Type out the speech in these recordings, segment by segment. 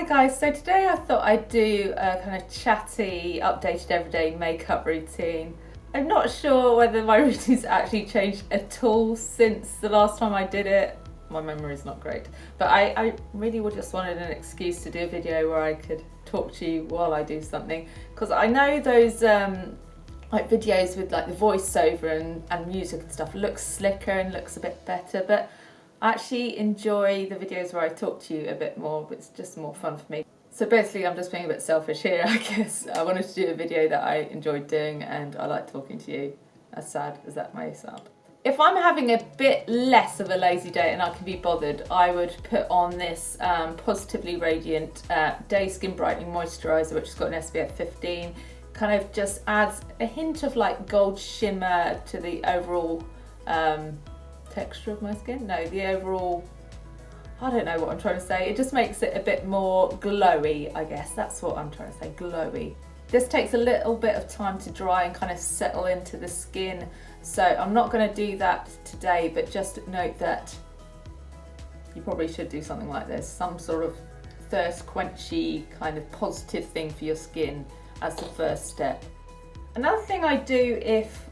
guys, so today I thought I'd do a kind of chatty, updated everyday makeup routine. I'm not sure whether my routine's actually changed at all since the last time I did it. My memory's not great, but I really just wanted an excuse to do a video where I could talk to you while I do something, because I know those like videos with like the voiceover and music and stuff looks slicker and looks a bit better, but I actually enjoy the videos where I talk to you a bit more. It's just more fun for me. So basically I'm just being a bit selfish here, I guess. I wanted to do a video that I enjoyed doing and I like talking to you, as sad as that may sound. If I'm having a bit less of a lazy day and I can be bothered, I would put on this Positively Radiant Day Skin Brightening Moisturiser, which has got an SPF 15. Kind of just adds a hint of like gold shimmer to the overall texture of my skin. No, the overall, I don't know what I'm trying to say. It just makes it a bit more glowy, I guess. That's what I'm trying to say, glowy. This takes a little bit of time to dry and kind of settle into the skin. So I'm not going to do that today, but just note that you probably should do something like this. Some sort of thirst quenchy kind of positive thing for your skin as the first step. Another thing I do if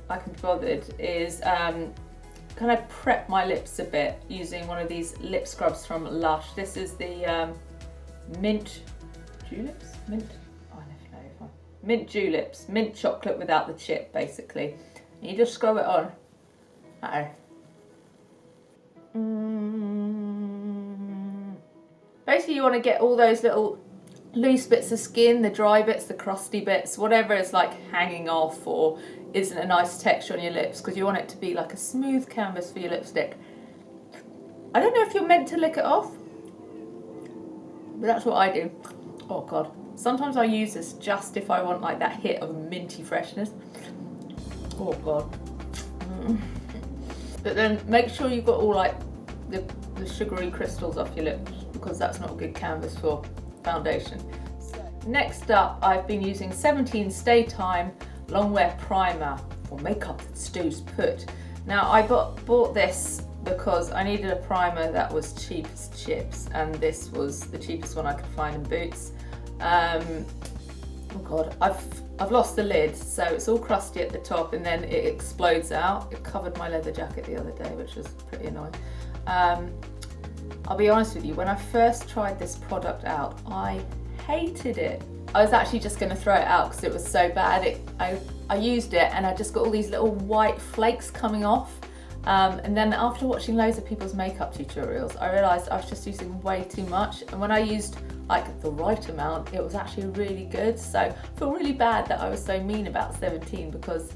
I can be bothered is kind of prep my lips a bit using one of these lip scrubs from Lush. This is the mint juleps? Mint juleps, mint chocolate without the chip, basically. And you just scrub it on. Basically you want to get all those little loose bits of skin, the dry bits, the crusty bits, whatever is like hanging off or isn't a nice texture on your lips, because you want it to be like a smooth canvas for your lipstick. I don't know if you're meant to lick it off, but that's what I do. Oh god. Sometimes I use this just if I want like that hit of minty freshness. Oh god. But then make sure you've got all like the sugary crystals off your lips, because that's not a good canvas for foundation. So, next up, I've been using 17 Stay Time Longwear Primer for makeup that stays put. Now I bought this because I needed a primer that was cheap as chips, and this was the cheapest one I could find in Boots. Oh god, I've lost the lid, so it's all crusty at the top and then it explodes out. It covered my leather jacket the other day, which was pretty annoying. I'll be honest with you, when I first tried this product out, I hated it. I was actually just going to throw it out because it was so bad. I used it and I just got all these little white flakes coming off. And then after watching loads of people's makeup tutorials, I realised I was just using way too much. And when I used like the right amount, it was actually really good. So I feel really bad that I was so mean about 17, because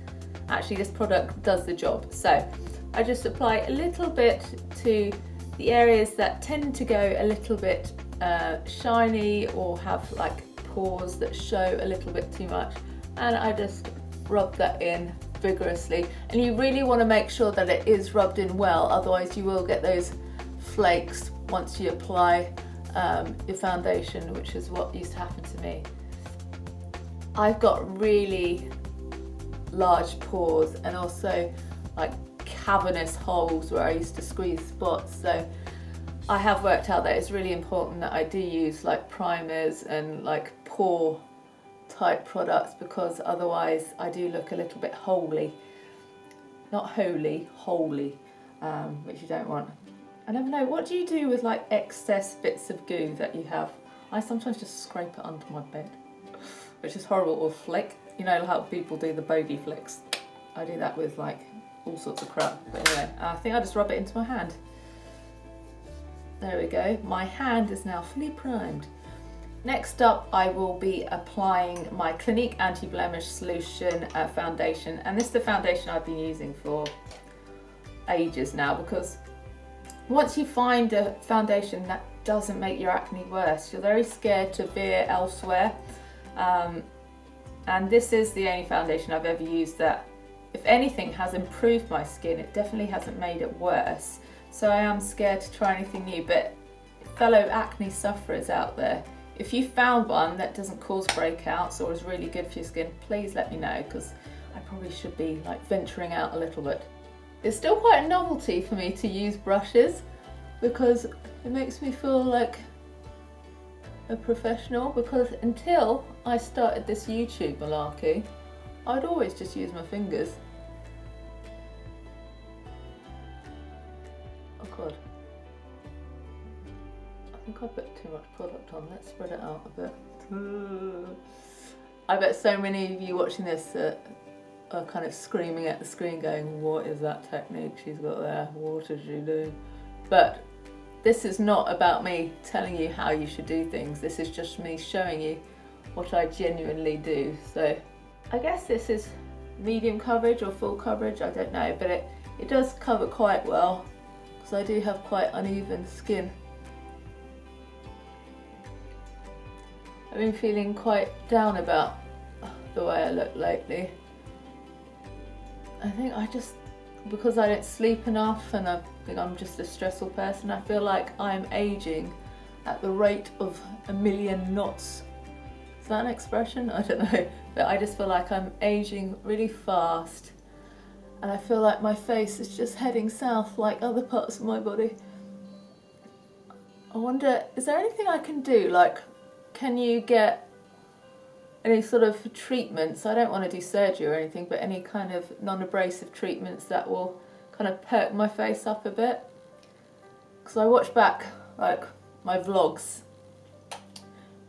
actually this product does the job. So I just apply a little bit to the areas that tend to go a little bit shiny or have like pores that show a little bit too much, and I just rub that in vigorously. And you really want to make sure that it is rubbed in well, otherwise you will get those flakes once you apply your foundation, which is what used to happen to me. I've got really large pores and also like cavernous holes where I used to squeeze spots, so I have worked out that it's really important that I do use like primers and like pore type products, because otherwise I do look a little bit holy. Not holy, holy, which you don't want. I never know, what do you do with like excess bits of goo that you have? I sometimes just scrape it under my bed, which is horrible, or flick. You know how people do the bogey flicks? I do that with like all sorts of crap. But anyway, I think I just rub it into my hand. There we go. My hand is now fully primed. Next up, I will be applying my Clinique Anti-Blemish Solution foundation. And this is the foundation I've been using for ages now, because once you find a foundation that doesn't make your acne worse, you're very scared to veer elsewhere. And this is the only foundation I've ever used that, if anything, has improved my skin. It definitely hasn't made it worse. So I am scared to try anything new. But fellow acne sufferers out there, if you found one that doesn't cause breakouts or is really good for your skin, please let me know, because I probably should be like venturing out a little bit. It's still quite a novelty for me to use brushes, because it makes me feel like a professional, because until I started this YouTube malarkey, I'd always just use my fingers. Oh God. I think I put too much product on. Let's spread it out a bit. I bet so many of you watching this are kind of screaming at the screen going, what is that technique she's got there? What is she doing? But this is not about me telling you how you should do things. This is just me showing you what I genuinely do. So I guess this is medium coverage or full coverage, I don't know, but it does cover quite well because I do have quite uneven skin. I've been feeling quite down about the way I look lately. I think because I don't sleep enough and I think I'm just a stressful person, I feel like I'm aging at the rate of 1,000,000 knots. Is that an expression? I don't know. But I just feel like I'm aging really fast and I feel like my face is just heading south like other parts of my body. I wonder, is there anything I can do? Like, can you get any sort of treatments? I don't want to do surgery or anything, but any kind of non-abrasive treatments that will kind of perk my face up a bit. Because I watch back like my vlogs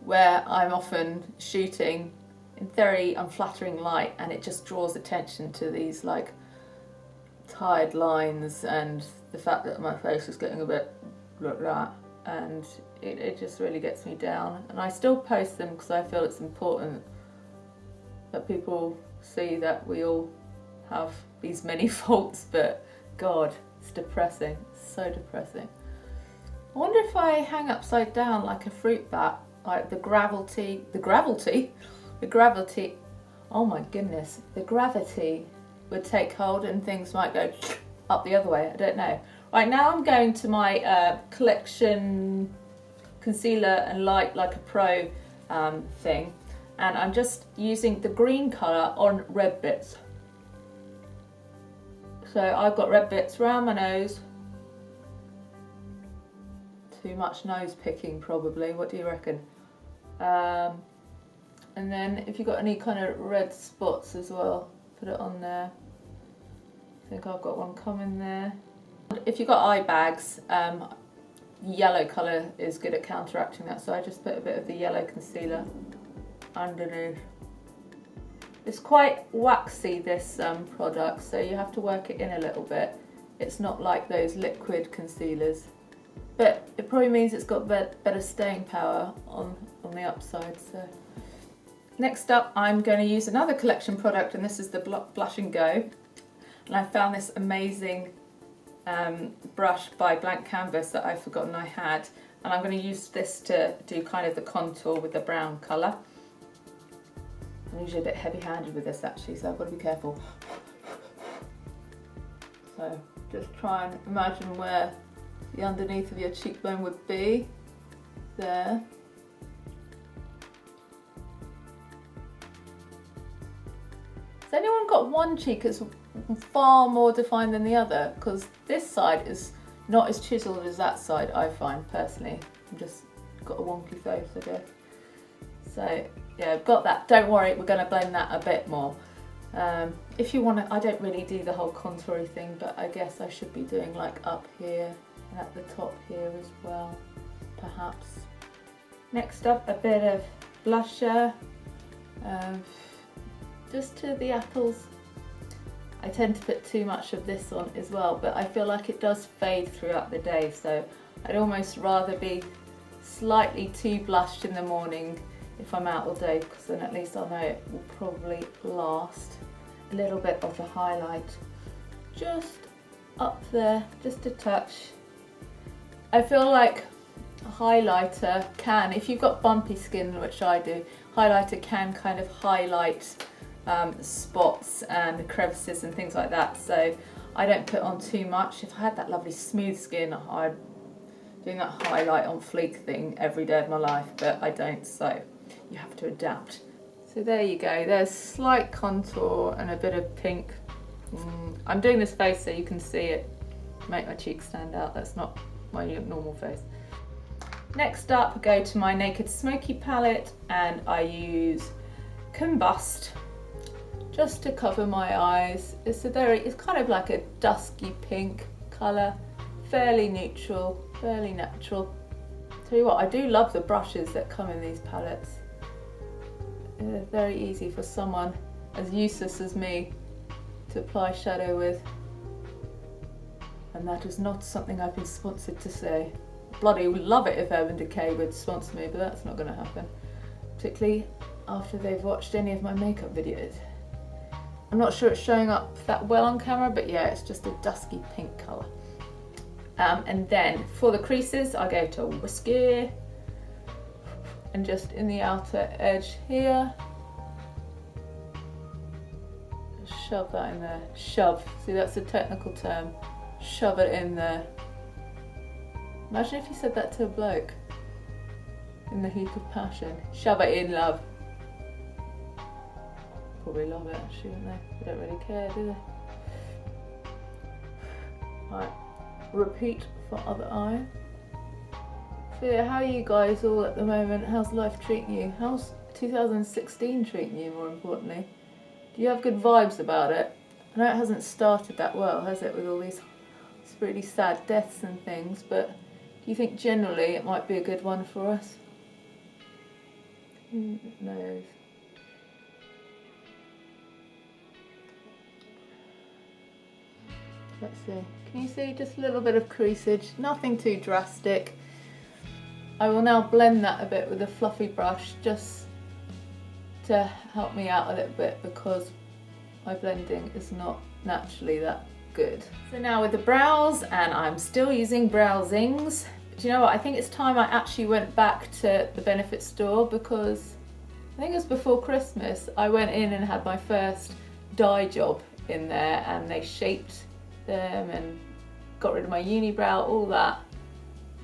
where I'm often shooting in very unflattering light and it just draws attention to these like tired lines and the fact that my face is getting a bit like that, and it just really gets me down. And I still post them because I feel it's important that people see that we all have these many faults, but God, it's depressing, it's so depressing. I wonder if I hang upside down like a fruit bat, like the gravity, oh my goodness, the gravity would take hold and things might go up the other way, I don't know. Right, now I'm going to my collection concealer and light like a pro thing, and I'm just using the green colour on red bits. So I've got red bits around my nose. Too much nose picking probably, what do you reckon? And then if you've got any kind of red spots as well, put it on there. I think I've got one coming there. If you've got eye bags, yellow colour is good at counteracting that, so I just put a bit of the yellow concealer underneath. It's quite waxy, this product, so you have to work it in a little bit. It's not like those liquid concealers, but it probably means it's got better staying power on the upside. So next up, I'm going to use another collection product, and this is the Blush and Go. And I found this amazing brush by Blank Canvas that I've forgotten I had, and I'm going to use this to do kind of the contour with the brown colour. I'm usually a bit heavy-handed with this actually, so I've got to be careful. So just try and imagine where the underneath of your cheekbone would be. There. Has anyone got one cheek that's far more defined than the other? Because this side is not as chiselled as that side, I find personally. I've just got a wonky face, I guess. So yeah, I've got that. Don't worry, we're going to blend that a bit more. If you want to, I don't really do the whole contouring thing, but I guess I should be doing like up here and at the top here as well, perhaps. Next up, a bit of blusher, just to the apples. I tend to put too much of this on as well, but I feel like it does fade throughout the day, so I'd almost rather be slightly too blushed in the morning if I'm out all day, because then at least I know it will probably last. A little bit of the highlight just up there, just a touch. I feel like a highlighter can, if you've got bumpy skin, which I do, highlighter can kind of highlight spots and crevices and things like that, so I don't put on too much. If I had that lovely smooth skin, I'd doing that highlight on fleek thing every day of my life, but I don't, so you have to adapt. So there you go, there's slight contour and a bit of pink. I'm doing this face so you can see it, make my cheeks stand out. That's not my normal face. Next up, I go to my Naked Smoky palette and I use Combust just to cover my eyes. It's kind of like a dusky pink colour, fairly neutral, fairly natural. Tell you what, I do love the brushes that come in these palettes. They're very easy for someone as useless as me to apply shadow with. And that is not something I've been sponsored to say. Bloody would love it if Urban Decay would sponsor me, but that's not going to happen. Particularly after they've watched any of my makeup videos. I'm not sure it's showing up that well on camera, but yeah, it's just a dusky pink colour. And then for the creases, I go to Whiskey and just in the outer edge here, shove that in there. Shove, see that's a technical term. Shove it in there. Imagine if you said that to a bloke in the heat of passion. Shove it in, love. Probably love it actually, wouldn't they? They don't really care, do they? Right, repeat for other eye. So yeah, how are you guys all at the moment? How's life treating you? How's 2016 treating you, more importantly? Do you have good vibes about it? I know it hasn't started that well, has it, with all these really sad deaths and things, but do you think generally it might be a good one for us? Who knows? Let's see. Can you see just a little bit of creasage? Nothing too drastic. I will now blend that a bit with a fluffy brush just to help me out a little bit because my blending is not naturally that good. So now with the brows, and I'm still using Browsings. Do you know what? I think it's time I actually went back to the Benefit store because I think it was before Christmas. I went in and had my first dye job in there and they shaped them and got rid of my unibrow, all that.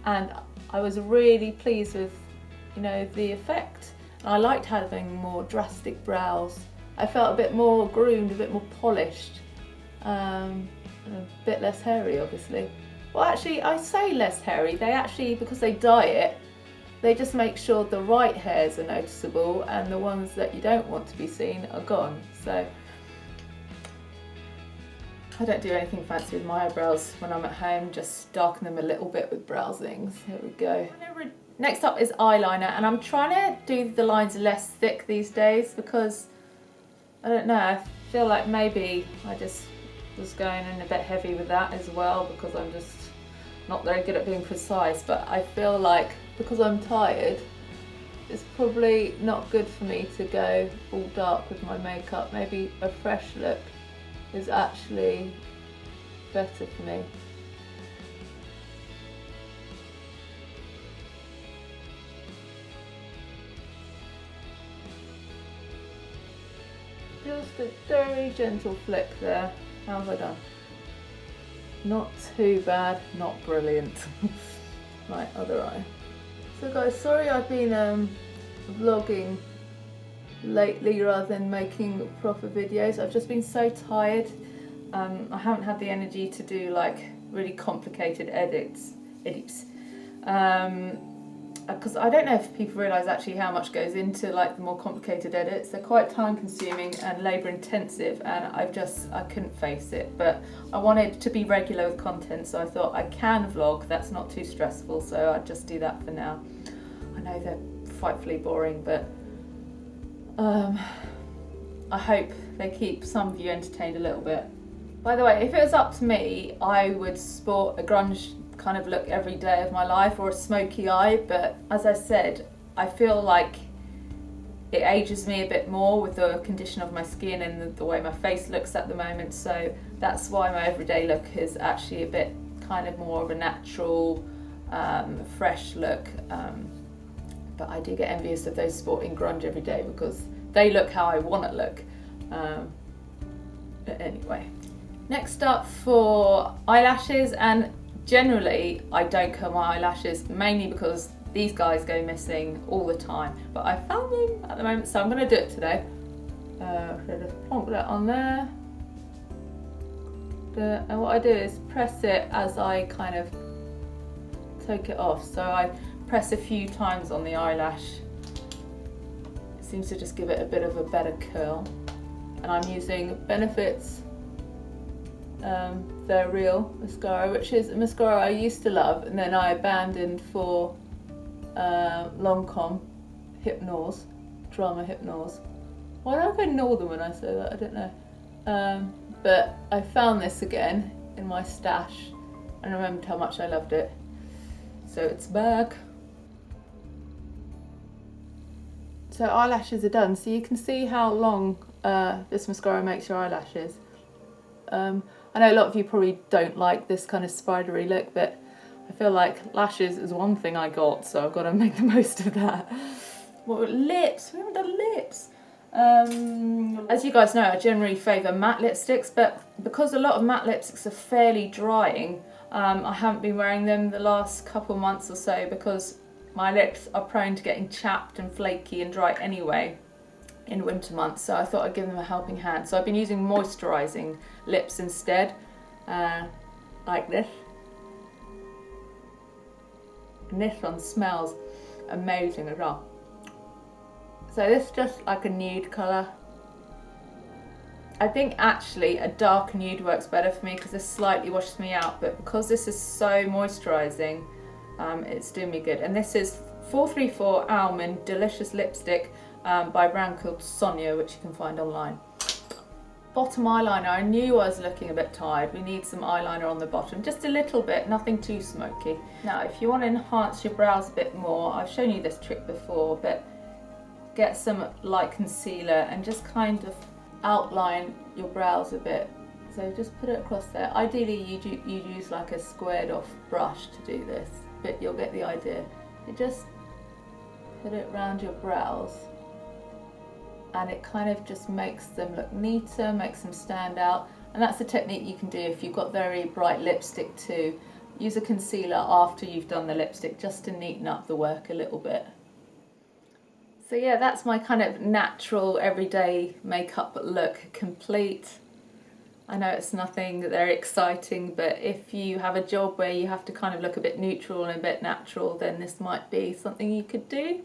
And I was really pleased with, you know, the effect. And I liked having more drastic brows. I felt a bit more groomed, a bit more polished, and a bit less hairy, obviously. Well, actually, I say less hairy. They actually, because they dye it, they just make sure the right hairs are noticeable and the ones that you don't want to be seen are gone. So I don't do anything fancy with my eyebrows when I'm at home, just darken them a little bit with Browsings. Here we go. Next up is eyeliner, and I'm trying to do the lines less thick these days because, I don't know, I feel like maybe I just was going in a bit heavy with that as well because I'm just not very good at being precise, but I feel like because I'm tired, it's probably not good for me to go all dark with my makeup. Maybe a fresh look is actually better for me. Just a very gentle flick there. How have I done? Not too bad, not brilliant. Right, other eye. So guys, sorry I've been vlogging lately rather than making proper videos. I've just been so tired. I haven't had the energy to do like really complicated edits. Because I don't know if people realise actually how much goes into like the more complicated edits. They're quite time consuming and labour intensive, and I couldn't face it. But I wanted to be regular with content, so I thought I can vlog, that's not too stressful, so I'd just do that for now. I know they're frightfully boring, but I hope they keep some of you entertained a little bit. By the way, if it was up to me, I would sport a grunge kind of look every day of my life, or a smoky eye, but as I said, I feel like it ages me a bit more with the condition of my skin and the way my face looks at the moment, so that's why my everyday look is actually a bit kind of more of a natural, fresh look, but I do get envious of those sporting grunge every day because they look how I want to look. But anyway, next up for eyelashes, and generally I don't curl my eyelashes mainly because these guys go missing all the time, but I found them at the moment, so I'm going to do it today. So just plonk that on there, and what I do is press it as I kind of take it off. So I press a few times on the eyelash. It seems to just give it a bit of a better curl. And I'm using Benefit's They're Real mascara, which is a mascara I used to love and then I abandoned for Lancome Hypnose, Drama Hypnose. Why do I go northern when I say that? I don't know. But I found this again in my stash and remembered how much I loved it. So it's back. So eyelashes are done. So you can see how long this mascara makes your eyelashes. I know a lot of you probably don't like this kind of spidery look, but I feel like lashes is one thing I got, so I've got to make the most of that. What, lips? We haven't done lips. As you guys know, I generally favour matte lipsticks, but because a lot of matte lipsticks are fairly drying, I haven't been wearing them the last couple months or so because my lips are prone to getting chapped and flaky and dry anyway in winter months, so I thought I'd give them a helping hand. So I've been using moisturising lips instead, like this. And this one smells amazing as well. So this is just like a nude colour. I think actually a dark nude works better for me because this slightly washes me out, but because this is so moisturising, it's doing me good. And this is 434 Almond Delicious Lipstick by a brand called Sonia, which you can find online. Bottom eyeliner, I knew I was looking a bit tired. We need some eyeliner on the bottom, just a little bit, nothing too smoky. Now if you want to enhance your brows a bit more, I've shown you this trick before, but get some light concealer and just kind of outline your brows a bit. So just put it across there. Ideally you'd use like a squared off brush to do this, but you'll get the idea. You just put it around your brows and it kind of just makes them look neater, makes them stand out. And that's a technique you can do if you've got very bright lipstick too. Use a concealer after you've done the lipstick just to neaten up the work a little bit. So yeah, that's my kind of natural everyday makeup look complete. I know it's nothing very exciting, but if you have a job where you have to kind of look a bit neutral and a bit natural, then this might be something you could do.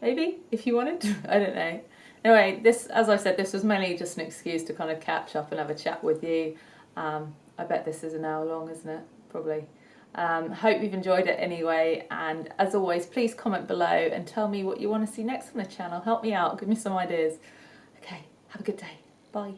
Maybe, if you wanted. I don't know. Anyway, this, as I said, this was mainly just an excuse to kind of catch up and have a chat with you. I bet this is an hour long, isn't it? Probably. Hope you've enjoyed it anyway, and as always, please comment below and tell me what you want to see next on the channel. Help me out, give me some ideas. Okay, have a good day. Bye.